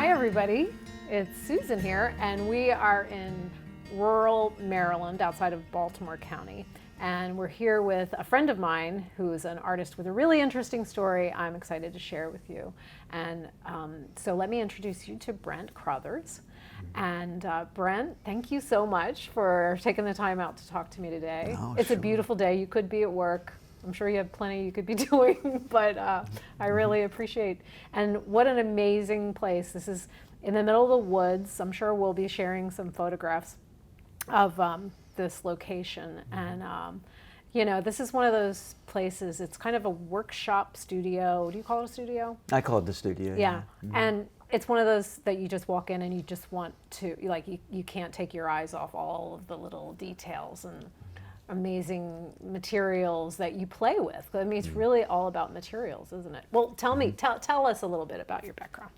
Hi everybody, it's Susan here, and we are in rural Maryland outside of Baltimore County, and we're here with a friend of mine who's an artist with a really interesting story I'm excited to share with you. And so let me introduce you to Brent Crothers. And Brent, thank you so much for taking the time out to talk to me today. It's a beautiful day. You could be at work. I'm sure you have plenty you could be doing, but I really appreciate. And what an amazing place. This is in the middle of the woods. I'm sure we'll be sharing some photographs of this location. And you know, this is one of those places, it's kind of a workshop studio. Do you call it a studio? I call it the studio. Yeah. And it's one of those that you just walk in and you just want to, like, you can't take your eyes off all of the little details and amazing materials that you play with. I mean, it's really all about materials, isn't it? Well, tell me, tell us a little bit about your background.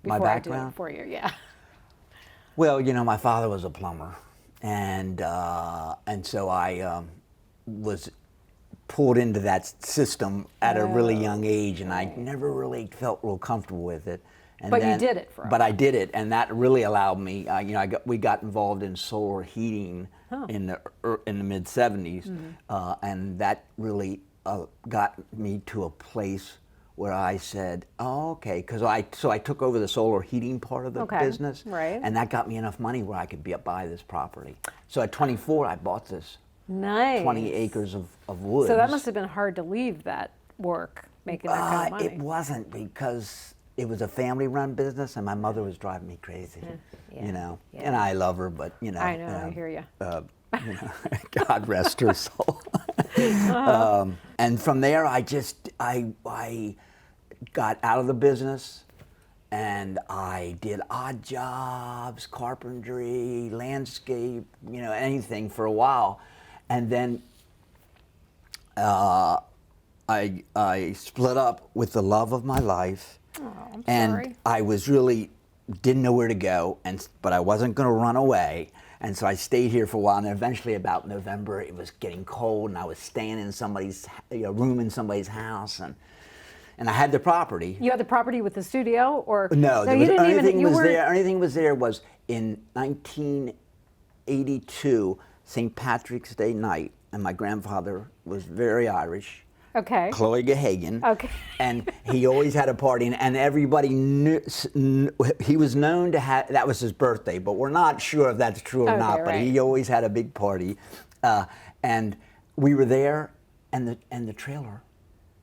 My background? I do it for you, yeah. Well, you know, my father was a plumber, and so I was pulled into that system at a really young age, and I never really felt real comfortable with it. And but you did it for us. But I did it, and that really allowed me. You know, we got involved in solar heating in the mid '70s, and that really got me to a place where I said, "Oh, okay," because I took over the solar heating part of the business, right? And that got me enough money where I could buy this property. So at 24, I bought this. Nice. 20 acres of woods. So that must have been hard to leave that work, making that kind of money. It wasn't, because it was a family-run business, and my mother was driving me crazy. You know, and I love her, but you know. I know, I hear you. You know, God rest her soul. And from there, I got out of the business, and I did odd jobs, carpentry, landscape, you know, anything for a while. And then I split up with the love of my life. Oh, I'm and sorry. I was really didn't know where to go, but I wasn't going to run away. And so I stayed here for a while, and eventually about November, it was getting cold, and I was staying in somebody's room in somebody's house, and I had the property. You had the property with the studio, or no? You didn't even. You weren't. Anything was there was in 1982. St. Patrick's Day night, and my grandfather was very Irish. Okay. Chloe Gahagan. Okay. And he always had a party, and everybody knew he was known to have. That was his birthday, but we're not sure if that's true or not. But he always had a big party, and we were there, and the trailer,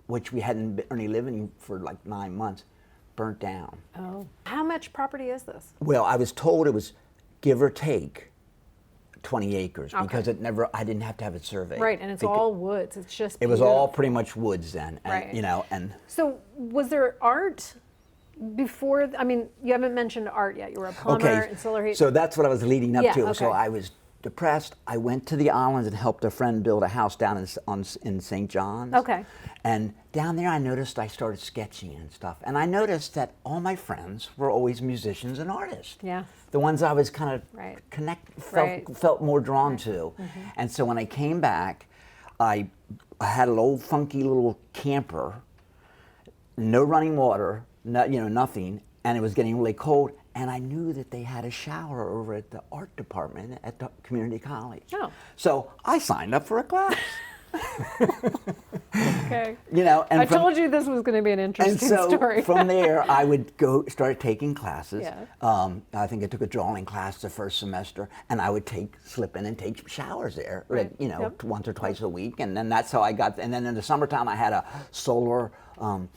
which we hadn't been only living for like 9 months, burnt down. Oh. How much property is this? Well, I was told it was, give or take, 20 acres, because I didn't have to have it surveyed. Right, and it's all woods. It's just It was all pretty much woods then, and, right. you know, and. So was there art before? I mean, you haven't mentioned art yet. You were a plumber and solar heat. So that's what I was leading up to. Okay. So I was depressed. I went to the islands and helped a friend build a house down in St. John's. Okay. And down there, I started sketching and stuff. And I noticed that all my friends were always musicians and artists. Yeah. The ones I was kind of felt more drawn to. And so when I came back, I had an old funky little camper, no running water, nothing, and it was getting really cold. And I knew that they had a shower over at the art department at the community college. Oh. So I signed up for a class. Okay. You know, and I told you this was going to be an interesting story. From there, I would start taking classes. Yeah. I think I took a drawing class the first semester, and I would slip in and take showers there, Right. you know, once or twice a week, and then that's how I got. And then in the summertime, I had a solar. I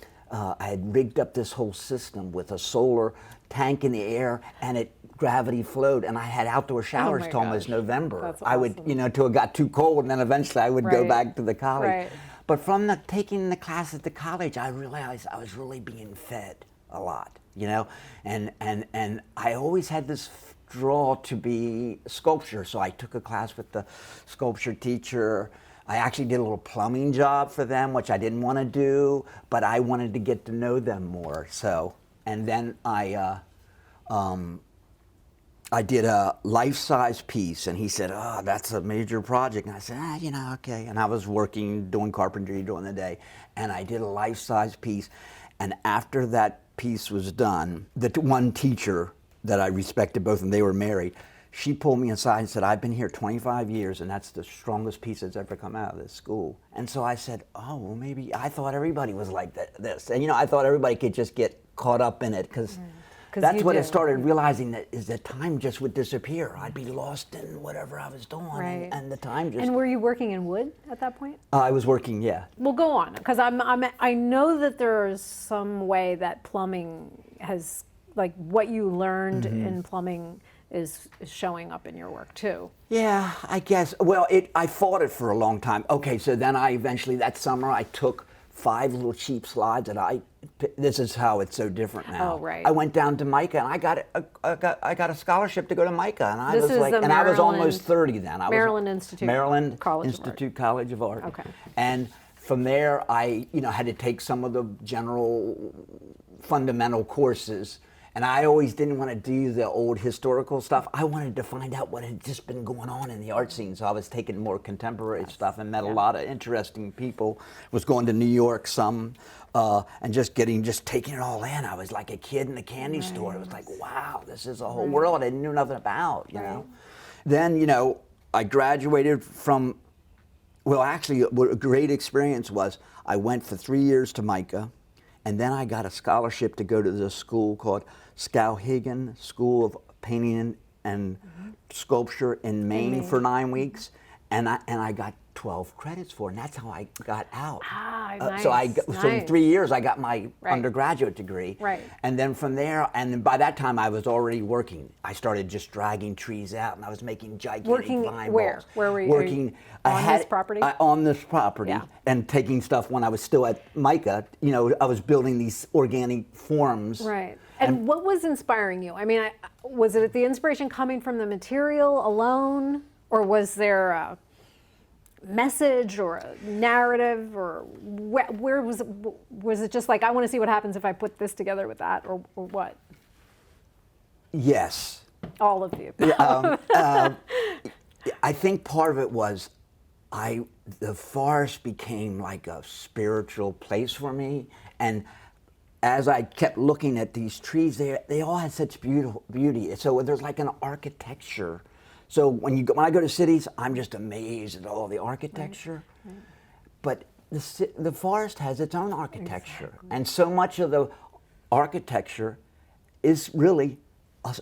had rigged up this whole system with a solar tank in the air, and it gravity flowed, and I had outdoor showers till almost November. That's I would, awesome. Till it got too cold, and then eventually I would go back to the college. Right. But from taking the class at the college, I realized I was really being fed a lot, you know, and I always had this draw to be sculpture, so I took a class with the sculpture teacher. I actually did a little plumbing job for them, which I didn't want to do, but I wanted to get to know them more. So, and then I did a life-size piece, and he said, "Oh, that's a major project." And I said, okay. And I was working, doing carpentry during the day, and I did a life-size piece. And after that piece was done, the one teacher that I respected both, and they were married, she pulled me aside and said, I've been here 25 years and that's the strongest piece that's ever come out of this school. And so I said, oh, well, maybe I thought everybody was like this. And I thought everybody could just get caught up in it because that's what it started realizing, that is that time just would disappear. I'd be lost in whatever I was doing, and the time just. And were you working in wood at that point? I was working, yeah. Well, go on, because I know that there is some way that plumbing has, like, what you learned in plumbing is showing up in your work too. Yeah, I guess. Well, I fought it for a long time. Okay, so then I eventually, that summer, I took 5 little cheap slides that this is how it's so different now. Oh, right. I went down to MICA and I got a scholarship to go to MICA, and I This was is like, the and I was almost 30 then. Maryland Institute College of Art. Okay. And from there, I had to take some of the general fundamental courses. And I always didn't want to do the old historical stuff. I wanted to find out what had just been going on in the art scene. So I was taking more contemporary stuff and met a lot of interesting people. Was going to New York some, and just taking it all in. I was like a kid in a candy store. It was like, wow, this is a whole world I knew nothing about, you know. Then, I graduated from, well, actually, what a great experience was, I went for 3 years to MICA, and then I got a scholarship to go to this school called Skowhegan School of Painting and Sculpture in Maine for 9 weeks, and I got 12 credits for it, and that's how I got out. Nice, So in 3 years I got my undergraduate degree. Right. And then from there, and by that time I was already working. I started just dragging trees out, and I was making gigantic vine balls. Where were you? Working on this property? On this property, and taking stuff when I was still at MICA. I was building these organic forms. Right. And what was inspiring you? I mean, was it the inspiration coming from the material alone, or was there a message or a narrative, or where was it just like, I want to see what happens if I put this together with that, or what? Yes. All of the above. I think part of it was the forest became like a spiritual place for me, and as I kept looking at these trees, they all had such beauty. So there's like an architecture. So when I go to cities, I'm just amazed at all the architecture. Right. But the forest has its own architecture, and so much of the architecture is really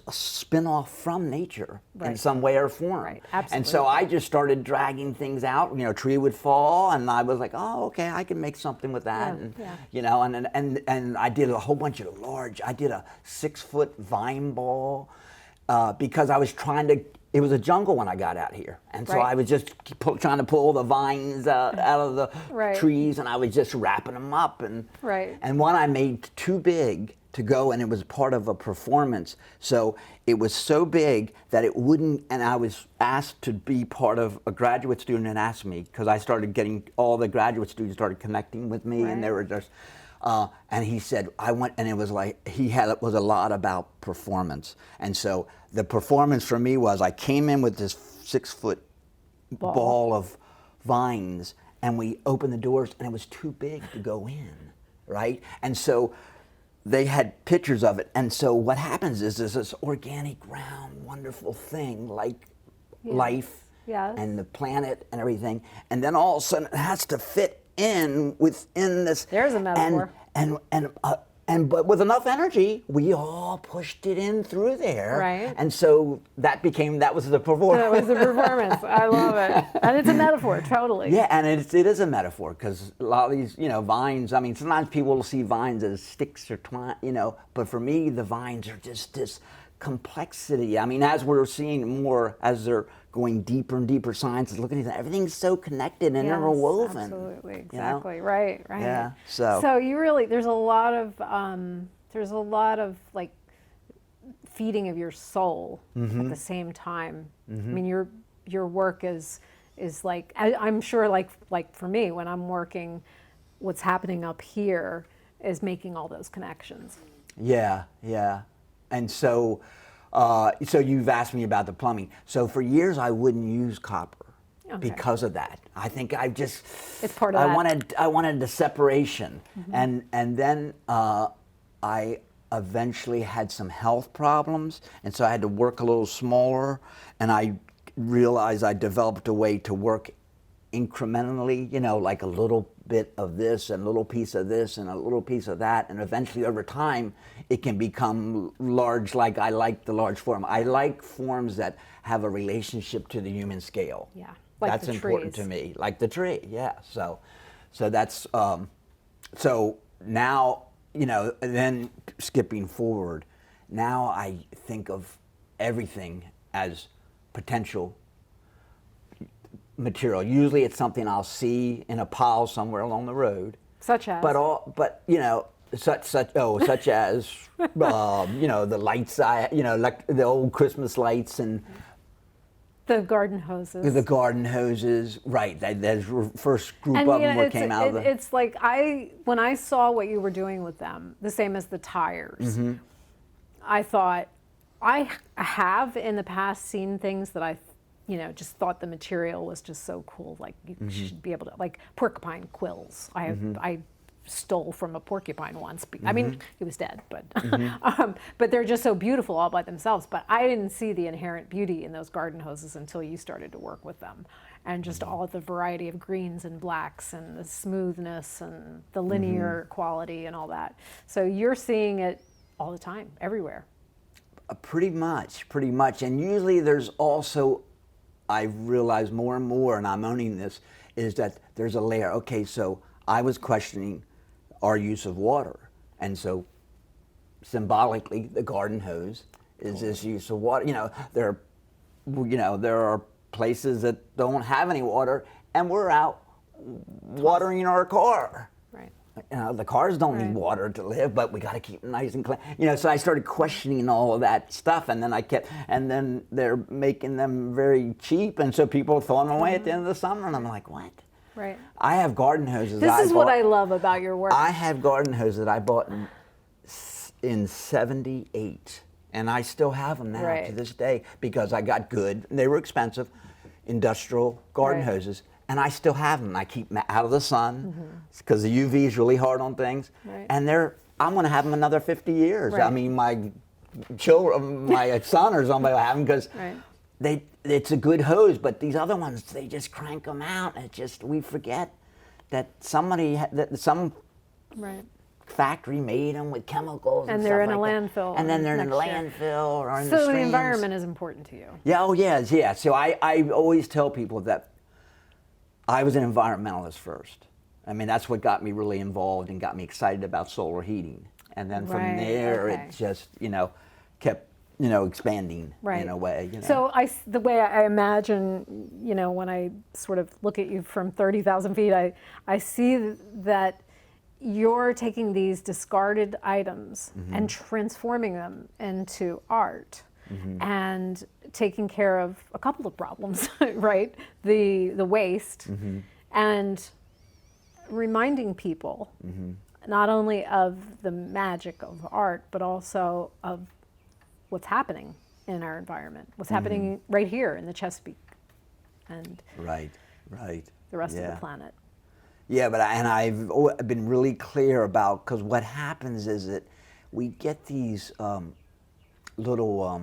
a spin-off from nature in some way or form. Right. Absolutely. And so I just started dragging things out. A tree would fall, and I was like, oh, okay, I can make something with that. And I did a whole bunch of I did a 6-foot vine ball because I was trying to. It was a jungle when I got out here, and so I was just trying to pull the vines out of the trees, and I was just wrapping them up. And one I made too big to go, and it was part of a performance. So it was so big that it wouldn't, and I was asked to be part of, a graduate student and asked me, because I started getting, all the graduate students started connecting with me, and they were just, and he said, and it was like, it was a lot about performance. And so the performance for me was, I came in with this 6-foot ball of vines, and we opened the doors, and it was too big to go in, right? And so they had pictures of it, and so what happens is there's this organic, round, wonderful thing like life and the planet and everything, and then all of a sudden it has to fit in within this. There's a metaphor. But with enough energy, we all pushed it in through there. Right. And so that was the performance. That was the performance. I love it. And it's a metaphor, totally. Yeah, and it is a metaphor, because a lot of these, vines, I mean, sometimes people will see vines as sticks or twine, but for me, the vines are just this complexity. I mean, as we're seeing more, as they're going deeper and deeper, science is looking at that, everything's so connected and interwoven. Absolutely, exactly, right. Yeah, so you really, there's a lot of like feeding of your soul at the same time. I mean, your work is like, I'm sure, like for me, when I'm working, what's happening up here is making all those connections. Yeah. And so you've asked me about the plumbing. So for years I wouldn't use copper because of that. I think it's part of that. I wanted the separation, and then I eventually had some health problems, and so I had to work a little smaller, and I realized I developed a way to work incrementally, you know, like a little bit of this and a little piece of this and a little piece of that, and eventually over time it can become large. Like I like the large form. I like forms that have a relationship to the human scale. Yeah, like that's the important trees. to me, like the tree. Yeah, so that's so now, you know, then skipping forward, now I think of everything as potential material. Usually it's something I'll see in a pile somewhere along the road. Such as? But you know, such as you know, the lights, you know, like the old Christmas lights and The garden hoses. the garden hoses, right? That first group And of you them know, came out of the. it's like when I saw what you were doing with them, the same as the tires, I thought, I have in the past seen things that I, you know, just thought the material was just so cool. Like you should be able to, like porcupine quills. I stole from a porcupine once. I mean, he was dead, but but they're just so beautiful all by themselves. But I didn't see the inherent beauty in those garden hoses until you started to work with them, and just all of the variety of greens and blacks and the smoothness and the linear quality and all that. So you're seeing it all the time, everywhere. Pretty much. And usually there's also, I've realized more and more, and I'm owning this, is that there's a layer. Okay, so I was questioning our use of water. And so symbolically, the garden hose is this use of water. You know, there are places that don't have any water, and we're out watering our car. Right. You know, the cars don't need water to live, but we got to keep them nice and clean. You know, so I started questioning all of that stuff, and then they're making them very cheap, and so people throw them away at the end of the summer, and I'm like, what? Right. I have garden hoses. This is what I love about your work. I have garden hoses that I bought in '78, and I still have them now to this day because I got good. They were expensive, industrial garden hoses. And I still have them. I keep them out of the sun because the UV is really hard on things. Right. And I'm going to have them another 50 years. Right. I mean, my children, my son or somebody will have them because it's a good hose. But these other ones, they just crank them out. And we forget that some factory made them with chemicals. And they're in a stuff like landfill. that. And then they're in a next year. landfill or in the So the streams. environment is important to you. Yeah, oh yes, yeah. So I always tell people that I was an environmentalist first. I mean, that's what got me really involved and got me excited about solar heating. And then from there, it just, you know, kept, you know, expanding in a way. You know? So the way I imagine, you know, when I sort of look at you from 30,000 feet, I see that you're taking these discarded items and transforming them into art. And taking care of a couple of problems, right? The waste, and reminding people not only of the magic of art, but also of what's happening in our environment, what's happening right here in the Chesapeake, and the rest of the planet. Yeah, but I've been really clear about, because what happens is that we get these little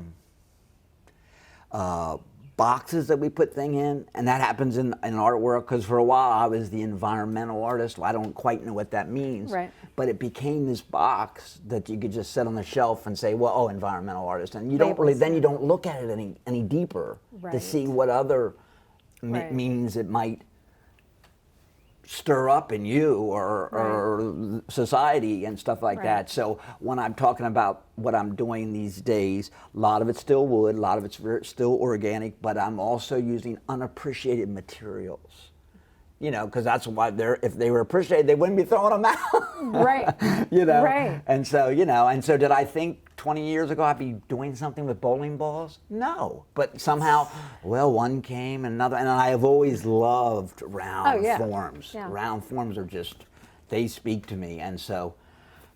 boxes that we put things in, and that happens in artwork, because for a while I was the environmental artist. Well, I don't quite know what that means, but it became this box that you could just set on the shelf and say, well, environmental artist, and you don't really, then you don't look at it any deeper to see what other meanings it might stir up in you or society and stuff like that. So when I'm talking about what I'm doing these days, a lot of it's still wood, a lot of it's still organic, but I'm also using unappreciated materials. You know, because that's why if they were appreciated, they wouldn't be throwing them out. You know? And so, you know, and so did I think 20 years ago I'd be doing something with bowling balls? No. But somehow, well, one came and another, and I have always loved round forms. Round forms are just, they speak to me. And so,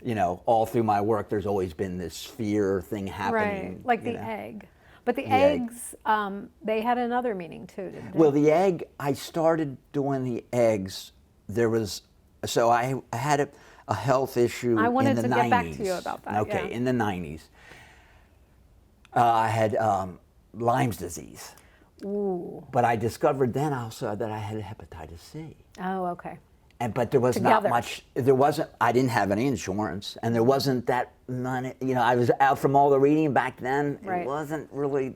you know, all through my work, there's always been this sphere thing happening. Like the egg. But the eggs, they had another meaning too, didn't they? Well, the egg, I started doing the eggs. There was, so I had a health issue I wanted in the to 90s. get back to you about that. Okay, yeah. in the 90s. I had Lyme's disease. Ooh. But I discovered then also that I had hepatitis C. Oh, okay. But there was Together. not much, there wasn't, I didn't have any insurance, and there wasn't that money, I was out from all the reading back then. Right. It wasn't really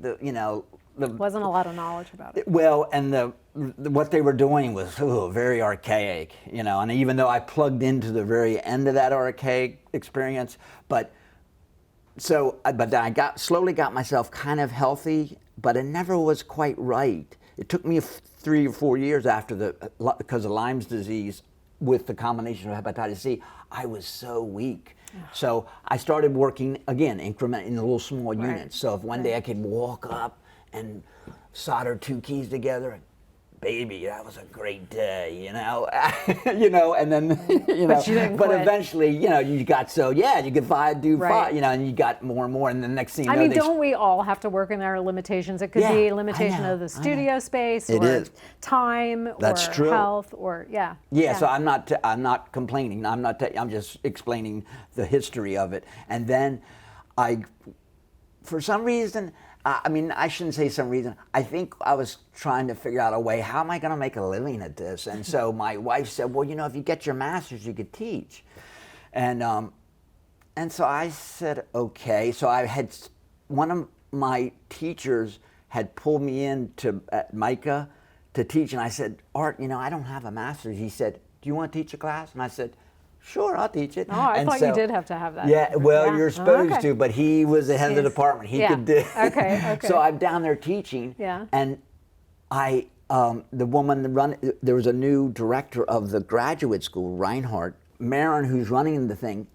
Wasn't a lot of knowledge about it. well, and what they were doing was very archaic, and even though I plugged into the very end of that archaic experience, but then I slowly got myself kind of healthy, but it never was quite right. It took me 3 or 4 years after because of Lyme's disease with the combination of hepatitis C, I was so weak. So I started working, again, in little small units. So if one day I could walk up and solder 2 keys together, baby, that was a great day, and then, But you didn't quit. eventually, you got you could do 5, and you got more and more, and the next thing you know, don't we all have to work in our limitations? It could be a limitation of the studio space, It or is. time, That's or true. health, or Yeah, so I'm not complaining. I'm just explaining the history of it. And then for some reason, I shouldn't say some reason. I think I was trying to figure out a way, how am I going to make a living at this? And so my wife said, well, if you get your master's, you could teach. And so I said, okay. So one of my teachers had pulled me in at Micah to teach. And I said, Art, I don't have a master's. He said, do you want to teach a class? And I said, sure, I'll teach it. Oh, I thought you did have to have that. Yeah, well, you're supposed okay. to, but he was the head of the department. He could do it. Okay. So I'm down there teaching, and the woman there was a new director of the graduate school, Reinhardt, Marin, who's running the thing.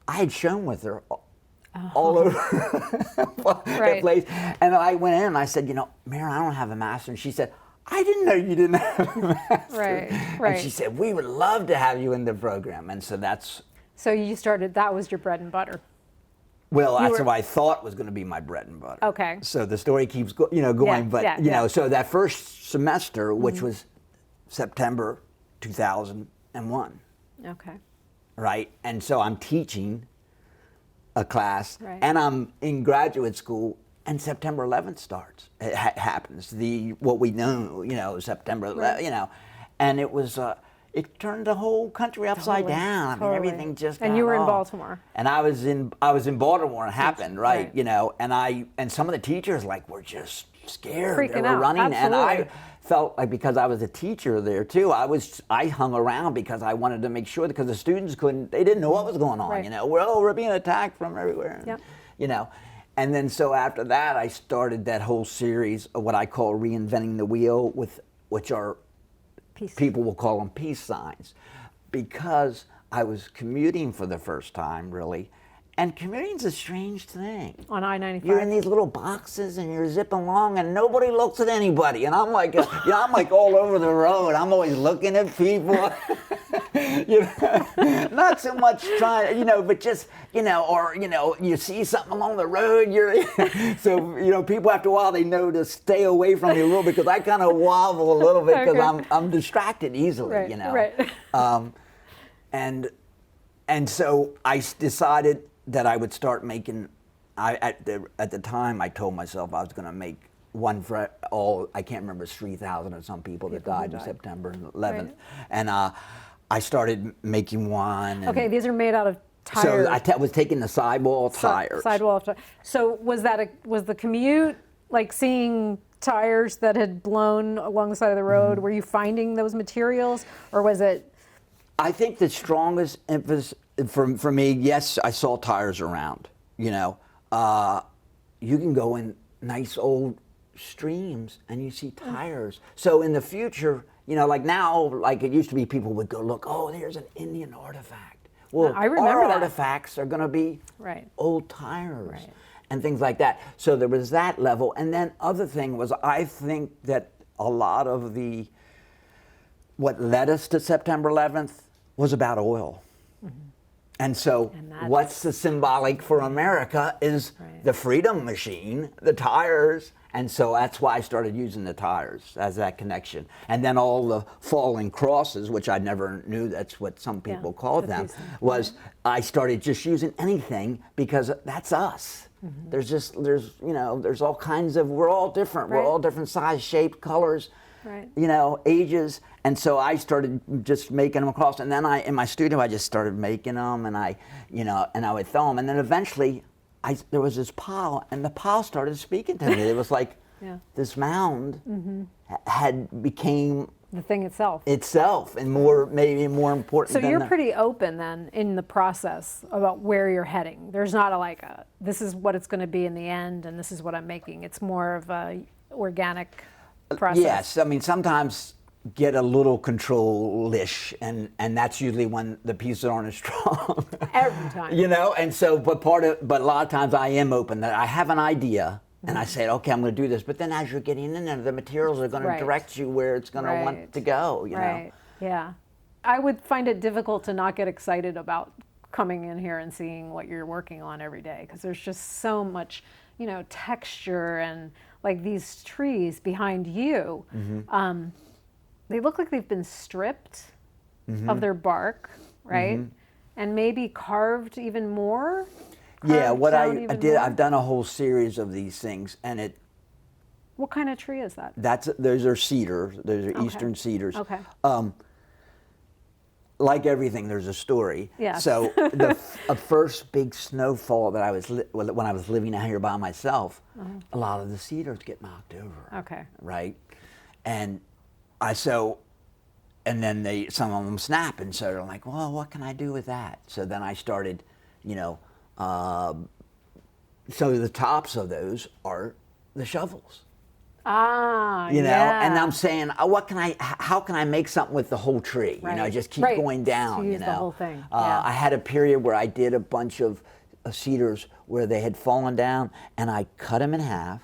I had shown with her all over the place, and I went in and I said, Marin, I don't have a master, and she said, I didn't know you didn't have a master. Right. And she said, we would love to have you in the program. And so that's... So you started, that was your bread and butter. Well, that's what I thought was going to be my bread and butter. Okay. So the story keeps going, so that first semester, which was September 2001. Okay. Right? And so I'm teaching a class, Right. and I'm in graduate school, and September 11th starts. It happens. What we know, September 11th, and it was it turned the whole country upside down. I mean, everything just. And got you were in off. Baltimore. And I was in Baltimore, and it happened, right? Right. And some of the teachers were just scared. Freaking they were out. running, and Absolutely. I felt like, because I was a teacher there too, I hung around because I wanted to make sure, because the students they didn't know what was going on. Right. We're being attacked from everywhere. Yep. And then so after that, I started that whole series of what I call reinventing the wheel, which are Peace. people will call them peace signs, because I was commuting for the first time, really. And commuting's a strange thing. On I-95. You're in these little boxes and you're zipping along and nobody looks at anybody. And I'm like, I'm like all over the road. I'm always looking at people. Not so much trying, but just, or, you see something along the road. So, people after a while, they know to stay away from me a little bit, because I kind of wobble a little bit, because I'm distracted easily, Right. And so I decided that I would start making. At the time, I told myself I was going to make one for all. I can't remember, it's 3,000 or some people that died on September 11th, Right. and I started making one. And Okay, these are made out of tires. So I was taking the sidewall tires. Sidewall tires. So was the commute like seeing tires that had blown along the side of the road? Mm-hmm. Were you finding those materials, or was it? I think the strongest emphasis for me, yes, I saw tires around. You can go in nice old streams and you see tires. So in the future, like now, like it used to be, people would go look, oh, there's an Indian artifact. Well, I remember our that. artifacts are going to be Right. old tires. Right. And things like that. So there was that level. And then other thing was, I think that a lot of what led us to September 11th was about oil. Mm-hmm. And so what's the symbolic for America is the freedom machine, the tires, And so that's why I started using the tires as that connection. And then all the falling crosses, which I never knew that's what some people called them, was I started just using anything because that's us. There's all kinds of, we're all different. We're all different size, shape, colors, ages. And so I started just making them across. And then in my studio, I just started making them, and I would film them. And then eventually, there was this pile, and the pile started speaking to me. It was like this mound had became the thing itself, and maybe more important. So you're pretty open then in the process about where you're heading. There's not this is what it's going to be in the end, and this is what I'm making. It's more of a organic process. Yes, I mean sometimes get a little control-ish, and that's usually when the pieces aren't as strong. Every time. And so, but a lot of times I am open, that I have an idea, and I say, okay, I'm going to do this, but then as you're getting in there, the materials are going to direct you where it's going to want to go, you know? Yeah. I would find it difficult to not get excited about coming in here and seeing what you're working on every day, because there's just so much, texture, and like these trees behind you. They look like they've been stripped of their bark, right? And maybe carved even more? Yeah, what I did, I've done a whole series of these things, and What kind of tree is that? Those are cedars. Those are eastern cedars. Okay. Like everything, there's a story. Yeah. So the first big snowfall that when I was living out here by myself, a lot of the cedars get knocked over. Okay. Right, and then some of them snap, and so they're like, well, what can I do with that? So then I started, so the tops of those are the shovels. And I'm saying, how can I make something with the whole tree? Just keep going down. To use the whole thing. I had a period where I did a bunch of cedars where they had fallen down, and I cut them in half.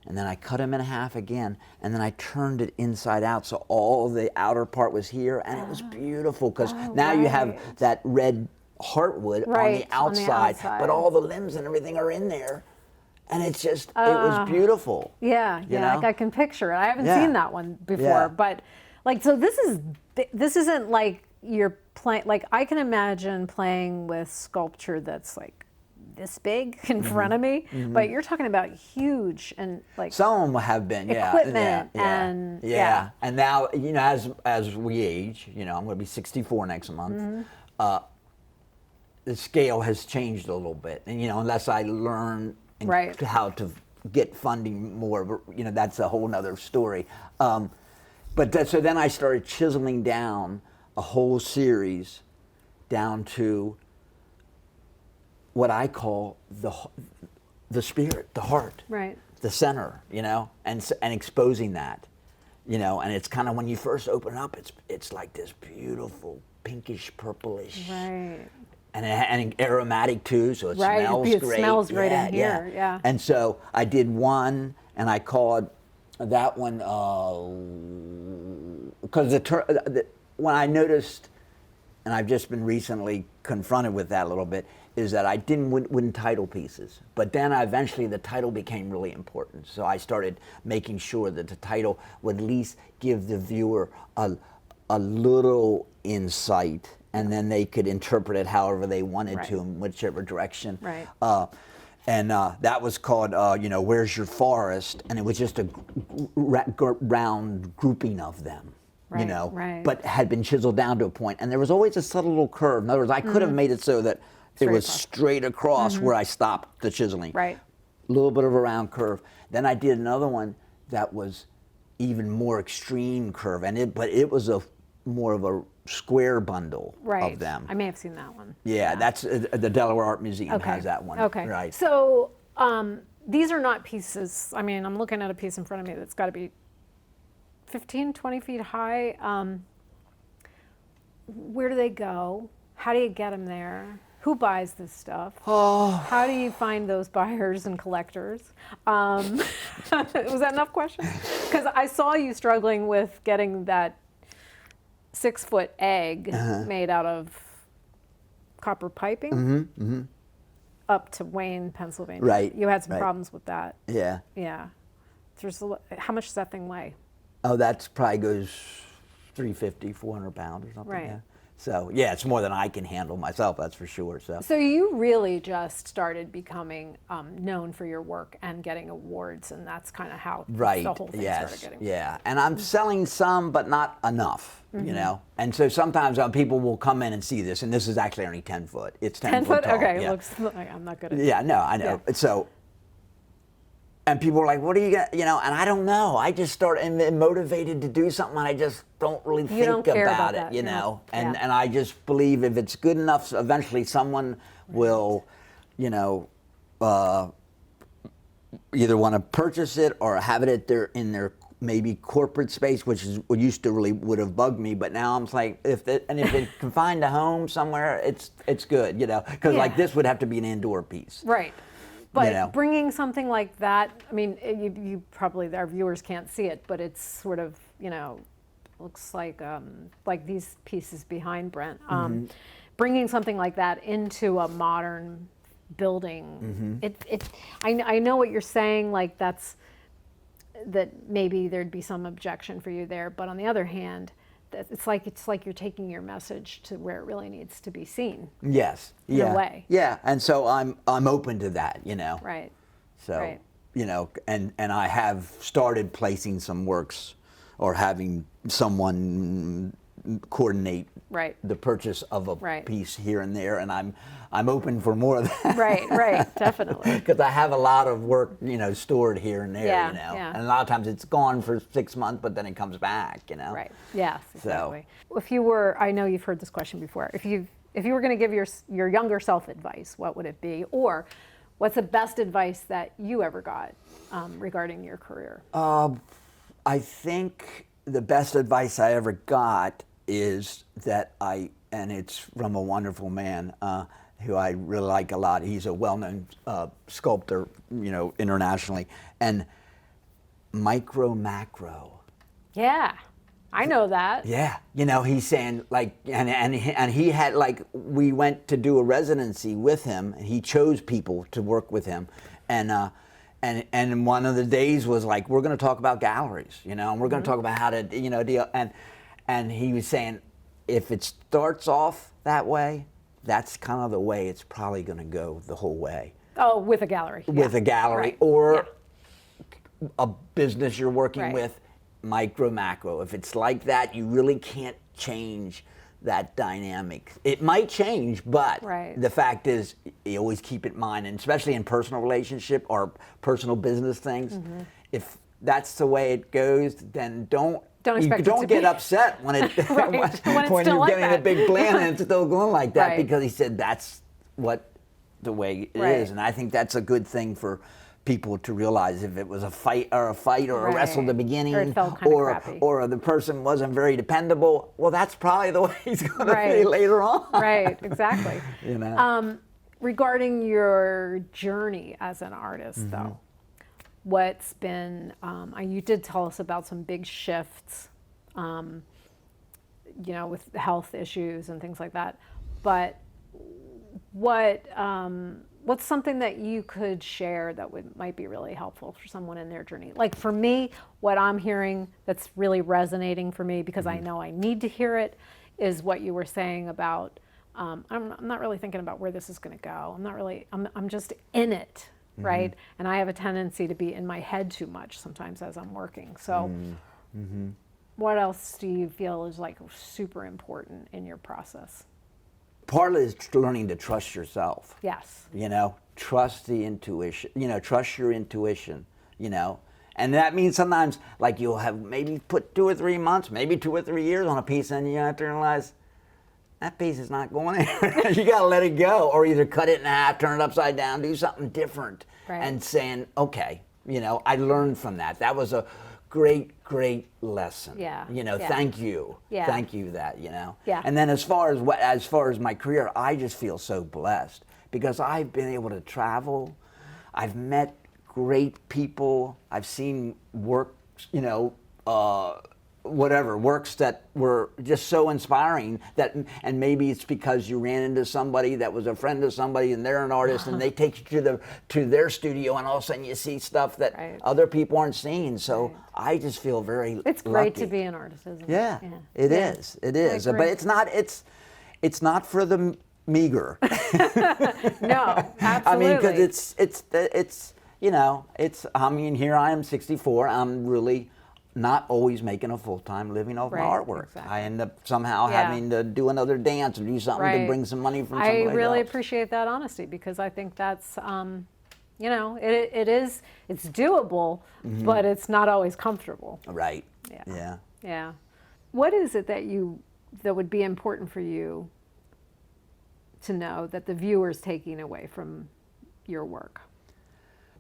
And then I cut them in half again, and then I turned it inside out, so all the outer part was here, and it was beautiful, because now you have that red heartwood on the outside, but all the limbs and everything are in there, and it's just, it was beautiful. Yeah, like I can picture it. I haven't seen that one before, but so this isn't like you're playing, like I can imagine playing with sculpture that's like this big in front of me, but you're talking about huge, and like some of them have been equipment and and now as we age, I'm going to be 64 next month. The scale has changed a little bit, and unless I learn how to get funding more, that's a whole nother story. So then I started chiseling down a whole series down to what I call the spirit, the heart, the center, and exposing that, and it's kind of, when you first open up, it's like this beautiful pinkish purplish, and aromatic too, so it smells great. It smells great in here, And so I did one, and I called that one because when I noticed, and I've just been recently confronted with that a little bit, is that I wouldn't title pieces. But then eventually the title became really important. So I started making sure that the title would at least give the viewer a little insight, and then they could interpret it however they wanted to, in whichever direction. And that was called, Where's Your Forest? And it was just a round grouping of them. But had been chiseled down to a point. And there was always a subtle little curve. In other words, I could have made it so that it was straight across where I stopped the chiseling. A little bit of a round curve. Then I did another one that was even more extreme curve, but it was more of a square bundle of them. I may have seen that one. Yeah, that's the Delaware Art Museum has that one. Right. So these are not pieces. I mean, I'm looking at a piece in front of me that's got to be 15, 20 feet high. Where do they go? How do you get them there? Who buys this stuff? How do you find those buyers and collectors? Was that enough questions? Because I saw you struggling with getting that 6-foot egg made out of copper piping up to Wayne, Pennsylvania. Right. You had some problems with that. Yeah. Yeah. How much does that thing weigh? Oh, that's probably goes 350, 400 pounds or something. Right. Yeah. So yeah, it's more than I can handle myself. That's for sure. So you really just started becoming known for your work and getting awards, and that's kind of how Right. the whole thing started getting. Yeah. And I'm selling some, but not enough. You know. And so sometimes people will come in and see this, and this is actually only 10 foot. It's 10 foot tall. Okay. Yeah. Looks like I'm not good at. Yeah. No, I know. Yeah. So. And people are like, what are you going to, you know, and I don't know. I just start and motivated to do something, and I just don't really think don't care about about it, you that, know. yeah. And I just believe if it's good enough, eventually someone will, you know, either want to purchase it or have it in their maybe corporate space, which is what used to really would have bugged me. But now I'm like, if it can find a home somewhere, it's good, you know, because like this would have to be an indoor piece. Right. But You know. bringing something like that, I mean, you probably, our viewers can't see it, but it's sort of, you know, looks like these pieces behind Brent. Bringing something like that into a modern building, I know what you're saying, like that maybe there'd be some objection for you there, but on the other hand, it's like you're taking your message to where it really needs to be seen. Yes. In a way. Yeah. And so I'm open to that, you know. Right. So, Right. you know, and I have started placing some works or having someone coordinate Right. the purchase of a Right. piece here and there, and I'm open for more of that. Right, definitely. Because I have a lot of work, you know, stored here and there, Yeah, you know. yeah. And a lot of times it's gone for 6 months, but then it comes back, you know. Right. Yes, exactly. If you were, I know you've heard this question before. If you were going to give your younger self advice, what would it be? Or what's the best advice that you ever got regarding your career? I think the best advice I ever got is that and it's from a wonderful man who I really like a lot. He's a well-known sculptor, you know, internationally. And micro macro. Yeah, I know that. Yeah, you know, he's saying like, and he had like, we went to do a residency with him, and he chose people to work with him, and one of the days was like, we're going to talk about galleries, you know, and we're going to talk about how to, you know, deal, and he was saying, if it starts off that way, that's kind of the way it's probably going to go the whole way. Oh, with a gallery. With a gallery, Right. or a business you're working Right. with, micro macro. If it's like that, you really can't change that dynamic. It might change, but Right. the fact is, you always keep it in mind, and especially in personal relationship or personal business things. If that's the way it goes, then don't expect it to get be. upset when it Right. When it's when still you're like getting that. a big plan and it's still going like that, Right. because he said that's what the way it Right. is, and I think that's a good thing for people to realize. If it was a fight or a wrestle at the Right. beginning, Or it felt kinda crappy. or the person wasn't very dependable, well, that's probably the way he's going to be Right. later on. Right, exactly. You know. Regarding your journey as an artist, though, what's been, you did tell us about some big shifts, you know, with health issues and things like that, but what's something that you could share that might be really helpful for someone in their journey? Like for me, what I'm hearing that's really resonating for me, because I know I need to hear it, is what you were saying about, I'm not really thinking about where this is going to go. I'm just in it, right? And I have a tendency to be in my head too much sometimes as I'm working. So what else do you feel is like super important in your process? Part of it is learning to trust yourself. Yes. You know, trust the intuition, you know, trust your intuition, you know. And that means sometimes, like, you'll have maybe put 2 or 3 months, maybe 2 or 3 years on a piece, and you have to realize that piece is not going anywhere. You got to let it go, or either cut it in half, turn it upside down, do something different. Right. And saying, okay, you know, I learned from that. That was a great lesson. Yeah. You know, Yeah. thank you. Yeah. Thank you that, you know. Yeah. And then as far as my career, I just feel so blessed because I've been able to travel. I've met great people. I've seen work, you know, whatever works that were just so inspiring that, and maybe it's because you ran into somebody that was a friend of somebody and they're an artist and they take you to their studio, and all of a sudden you see stuff that other people aren't seeing. So I just feel very It's great lucky. to be an artist, isn't it? Yeah, it is. It is. But it's not for the meager. No, absolutely. I mean, because it's I mean, here I am 64. I'm really not always making a full-time living off my artwork. Exactly. I end up somehow having to do another dance or do something to bring some money from somebody else. I really appreciate that honesty, because I think that's, it's doable, but it's not always comfortable. Right. Yeah. Yeah. What is it that would be important for you to know that the viewer's taking away from your work?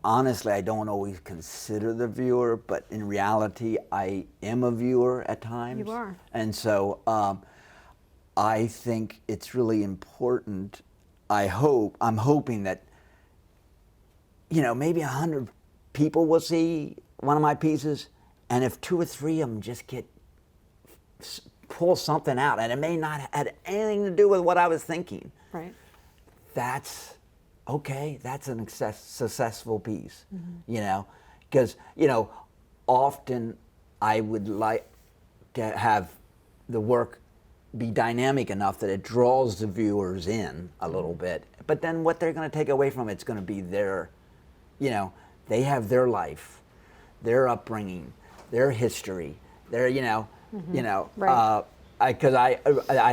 Honestly, I don't always consider the viewer, but in reality, I am a viewer at times. You are. And so I think it's really important. I'm hoping that, maybe 100 people will see one of my pieces, and if 2 or 3 of them just pull something out, and it may not have anything to do with what I was thinking. Right. That's okay, that's a successful piece, because, often I would like to have the work be dynamic enough that it draws the viewers in a little bit, but then what they're going to take away from it's going to be their, they have their life, their upbringing, their history, their, Right. because I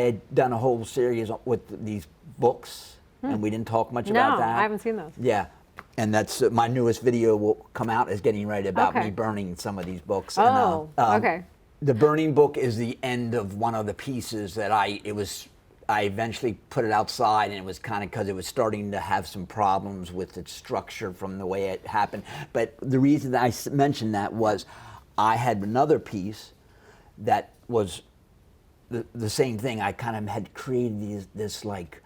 had done a whole series with these books, and we didn't talk much about that. No, I haven't seen those. Yeah, and that's my newest video will come out is getting ready about me burning some of these books. Oh, and, okay. The burning book is the end of one of the pieces that I eventually put it outside, and it was kind of because it was starting to have some problems with its structure from the way it happened. But the reason that I mentioned that was I had another piece that was the same thing. I kind of had created this like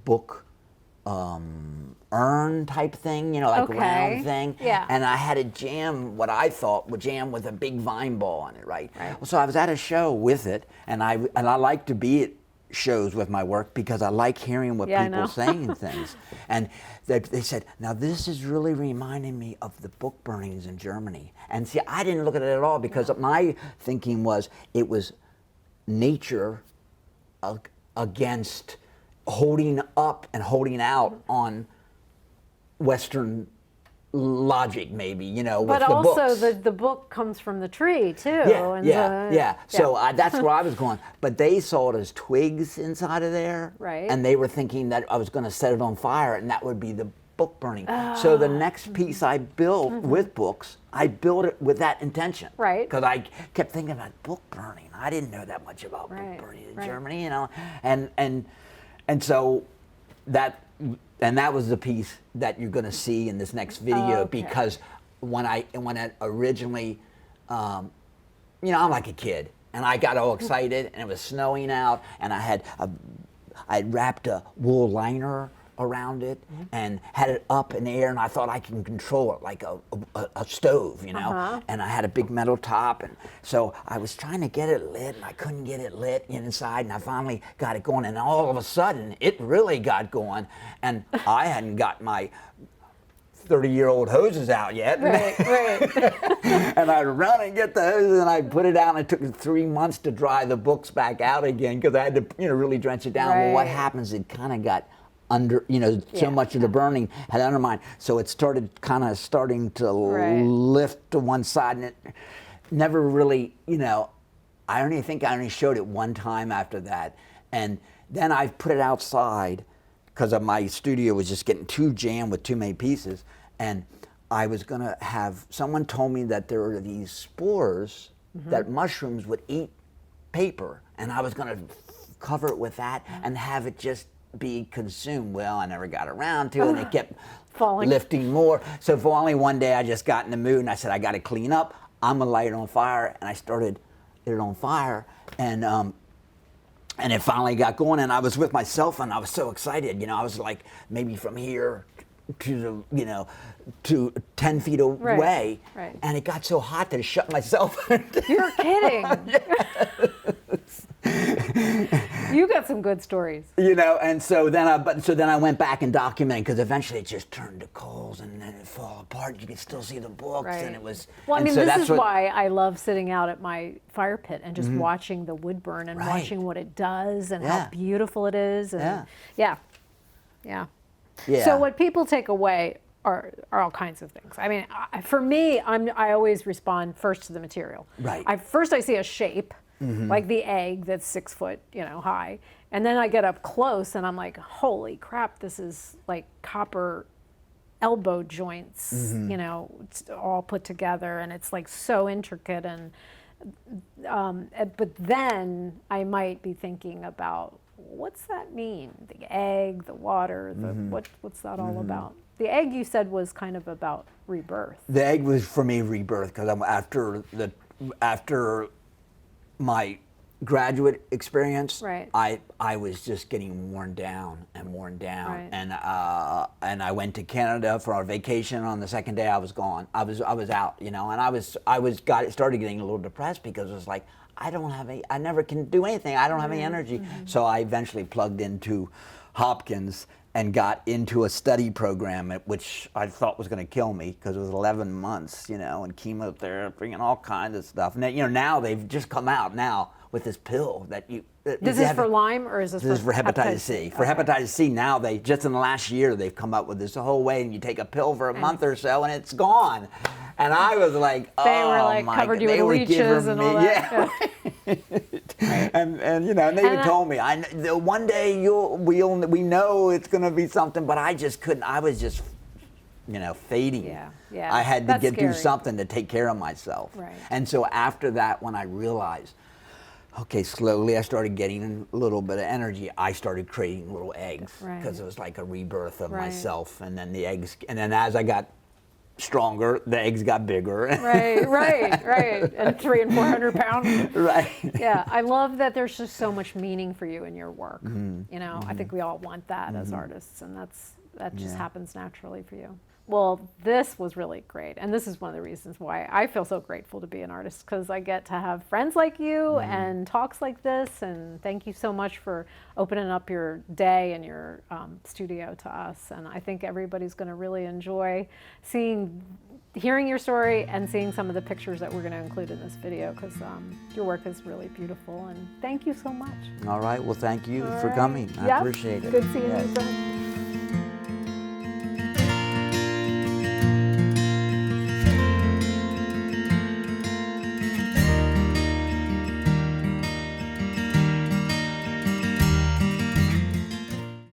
book urn type thing, like a round thing. Yeah. And I had what I thought would jam with a big vine ball on it, right? Well, so I was at a show with it, and I like to be at shows with my work because I like hearing what people are saying and things. And they said, now this is really reminding me of the book burnings in Germany. And see, I didn't look at it at all because my thinking was it was nature against holding up and holding out on Western logic, maybe, with But the books. also the book comes from the tree too. Yeah. So that's where I was going. But they saw it as twigs inside of there, Right. and they were thinking that I was going to set it on fire, and that would be the book burning. So the next piece I built with books, I built it with that intention. Right. Because I kept thinking about book burning. I didn't know that much about book burning in Germany, and so that was the piece that you're going to see in this next video because when I originally, I'm like a kid, and I got all excited, and it was snowing out, and I wrapped a wool liner around it and had it up in the air, and I thought I can control it like a stove, and I had a big metal top, and so I was trying to get it lit, and I couldn't get it lit inside, and I finally got it going, and all of a sudden it really got going, and I hadn't got my 30-year-old hoses out yet. Right. And I'd run and get the hoses, and I'd put it out, and it took 3 months to dry the books back out again because I had to really drench it down. Well, what happens, it kind of got under, so much of the burning had undermined. So it starting to lift to one side, and it never really, I only showed it one time after that. And then I put it outside because my studio was just getting too jammed with too many pieces. And I was going to someone told me that there were these spores that mushrooms would eat paper. And I was going to cover it with that and have it just be consumed. Well, I never got around to it, and it kept lifting more. So finally one day I just got in the mood, and I said, I got to clean up. I'm going to light it on fire. And I started it on fire, and it finally got going, and I was with myself, and I was so excited. I was like maybe from here to the, you know, to 10 feet away, right. and it got so hot that it shut myself. You're kidding. You got some good stories. You know, and so then I went back and documented, because eventually it just turned to coals and then it fall apart. You could still see the books, Right. and it was. Well, I and mean, so this that's is what, why I love sitting out at my fire pit and just watching the wood burn and Right. watching what it does and Yeah. how beautiful it is. And Yeah. yeah. Yeah. So what people take away are all kinds of things. I mean, for me, I always respond first to the material. Right. First I see a shape, like the egg that's 6 foot, high, and then I get up close and I'm like, holy crap, this is like copper elbow joints, it's all put together, and it's like so intricate. And but then I might be thinking about, what's that mean? The egg, the water, what's that all about? The egg, you said, was kind of about rebirth. The egg was for me rebirth, because after my graduate experience, Right. I was just getting worn down and worn down, Right. and I went to Canada for our vacation. On the second day, I was gone. I was out, and I started getting a little depressed, because it was like, I never can do anything. I don't have any energy. So I eventually plugged into Hopkins and got into a study program, which I thought was going to kill me, because it was 11 months, and chemotherapy and all kinds of stuff. And now they've just come out now with this pill that you. This is for Lyme, or is this is for hepatitis C? For hepatitis C, now they just in the last year they've come up with this whole way, and you take a pill for a month or so, and it's gone. And I was like, they were like my covered God. you They with were leeches giving and me, all that. yeah. And they even told me, one day we know it's going to be something, but I just couldn't. I was just, fading. Yeah. I had to That's do scary. something to take care of myself. Right. And so after that, when I realized, okay, slowly I started getting a little bit of energy, I started creating little eggs, because it was like a rebirth of myself. And then the eggs, and then as I got stronger, the eggs got bigger. Right. And 300 and 400 pounds. Right. Yeah, I love that there's just so much meaning for you in your work. I think we all want that as artists, and that just happens naturally for you. Well, this was really great, and this is one of the reasons why I feel so grateful to be an artist, because I get to have friends like you and talks like this, and thank you so much for opening up your day and your studio to us. And I think everybody's going to really enjoy hearing your story and seeing some of the pictures that we're going to include in this video, because your work is really beautiful, and thank you so much. All right, well, thank you for coming. I appreciate it. Good seeing Yes. you, Brent.